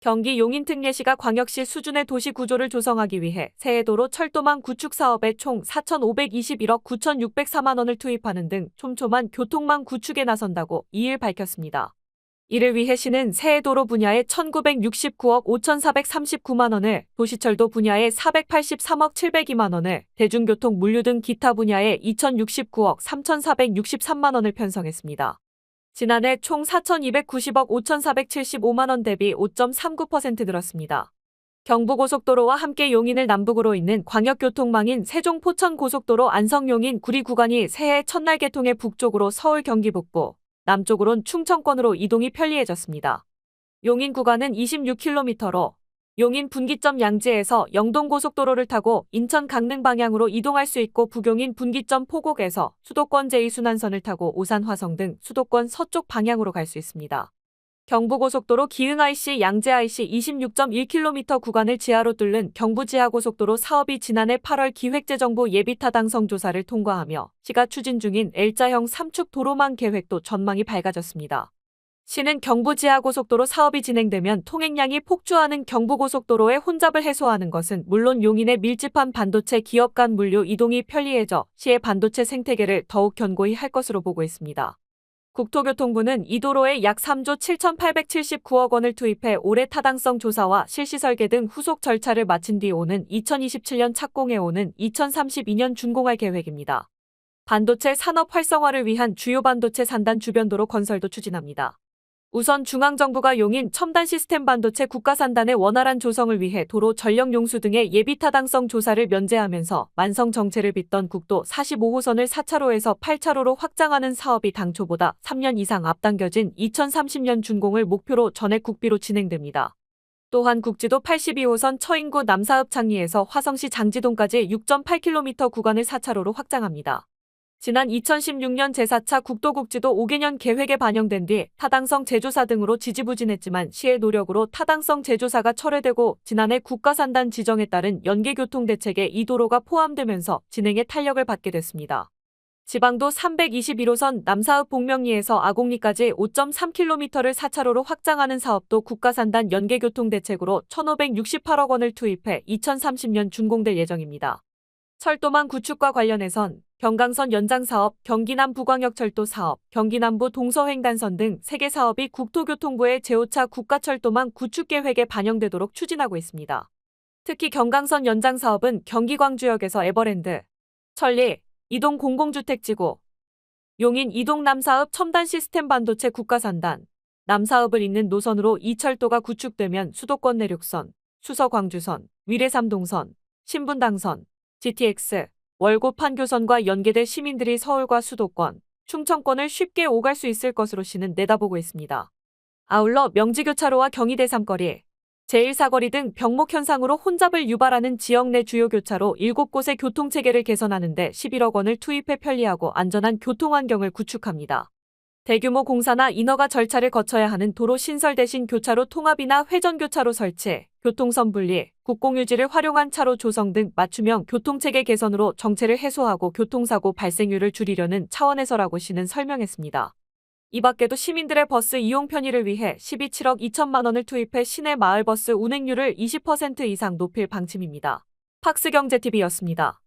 경기 용인특례시가 광역시 수준의 도시 구조를 조성하기 위해 세해도로 철도망 구축 사업에 총 4,521억 9,604만 원을 투입하는 등 촘촘한 교통망 구축에 나선다고 2일 밝혔습니다. 이를 위해 시는 세해도로 분야에 1,969억 5,439만 원을, 도시철도 분야에 483억 702만 원을, 대중교통 물류 등 기타 분야에 2,069억 3,463만 원을 편성했습니다. 지난해 총 4,290억 5,475만 원 대비 5.39% 늘었습니다. 경부고속도로와 함께 용인을 남북으로 잇는 광역교통망인 세종-포천-고속도로 안성-용인 구리 구간이 새해 첫날 개통해 북쪽으로 서울 경기 북부, 남쪽으론 충청권으로 이동이 편리해졌습니다. 용인 구간은 26km로 용인 분기점 양지에서 영동고속도로를 타고 인천 강릉 방향으로 이동할 수 있고, 북용인 분기점 포곡에서 수도권 제2순환선을 타고 오산 화성 등 수도권 서쪽 방향으로 갈 수 있습니다. 경부고속도로 기흥IC 양재IC 26.1km 구간을 지하로 뚫는 경부지하고속도로 사업이 지난해 8월 기획재정부 예비타당성 조사를 통과하며 시가 추진 중인 L자형 3축 도로망 계획도 전망이 밝아졌습니다. 시는 경부지하고속도로 사업이 진행되면 통행량이 폭주하는 경부고속도로의 혼잡을 해소하는 것은 물론 용인의 밀집한 반도체 기업 간 물류 이동이 편리해져 시의 반도체 생태계를 더욱 견고히 할 것으로 보고 있습니다. 국토교통부는 이 도로에 약 3조 7,879억 원을 투입해 올해 타당성 조사와 실시 설계 등 후속 절차를 마친 뒤 오는 2027년 착공해 오는 2032년 준공할 계획입니다. 반도체 산업 활성화를 위한 주요 반도체 산단 주변도로 건설도 추진합니다. 우선 중앙정부가 용인 첨단 시스템 반도체 국가산단의 원활한 조성을 위해 도로 전력 용수 등의 예비타당성 조사를 면제하면서 만성 정체를 빚던 국도 45호선을 4차로에서 8차로로 확장하는 사업이 당초보다 3년 이상 앞당겨진 2030년 준공을 목표로 전액 국비로 진행됩니다. 또한 국지도 82호선 처인구 남사읍 장리에서 화성시 장지동까지 6.8km 구간을 4차로로 확장합니다. 지난 2016년 제4차 국도국지도 5개년 계획에 반영된 뒤 타당성 재조사 등으로 지지부진했지만 시의 노력으로 타당성 재조사가 철회되고 지난해 국가산단 지정에 따른 연계교통대책에 이 도로가 포함되면서 진행에 탄력을 받게 됐습니다. 지방도 321호선 남사읍 복명리에서 아곡리까지 5.3km를 4차로로 확장하는 사업도 국가산단 연계교통대책으로 1,568억 원을 투입해 2030년 준공될 예정입니다. 철도망 구축과 관련해선 경강선 연장사업, 경기남부광역철도 사업, 경기남부 동서횡단선 등 3개 사업이 국토교통부의 제5차 국가철도망 구축계획에 반영되도록 추진하고 있습니다. 특히 경강선 연장사업은 경기 광주역에서 에버랜드, 천리, 이동 공공주택지구, 용인 이동 남사읍 첨단 시스템 반도체 국가산단, 남사읍을 잇는 노선으로 이 철도가 구축되면 수도권 내륙선, 수서광주선, 위례삼동선, 신분당선, GTX, 월고 판교선과 연계돼 시민들이 서울과 수도권, 충청권을 쉽게 오갈 수 있을 것으로 시는 내다보고 있습니다. 아울러 명지교차로와 경희대 삼거리, 제1사거리 등 병목 현상으로 혼잡을 유발하는 지역 내 주요 교차로 7곳의 교통체계를 개선하는 데 11억 원을 투입해 편리하고 안전한 교통환경을 구축합니다. 대규모 공사나 인허가 절차를 거쳐야 하는 도로 신설 대신 교차로 통합이나 회전교차로 설치, 교통선 분리, 국공유지를 활용한 차로 조성 등 맞춤형 교통체계 개선으로 정체를 해소하고 교통사고 발생률을 줄이려는 차원에서라고 시는 설명했습니다. 이 밖에도 시민들의 버스 이용 편의를 위해 12.7억 2천만 원을 투입해 시내 마을버스 운행률을 20% 이상 높일 방침입니다. 팍스경제TV였습니다.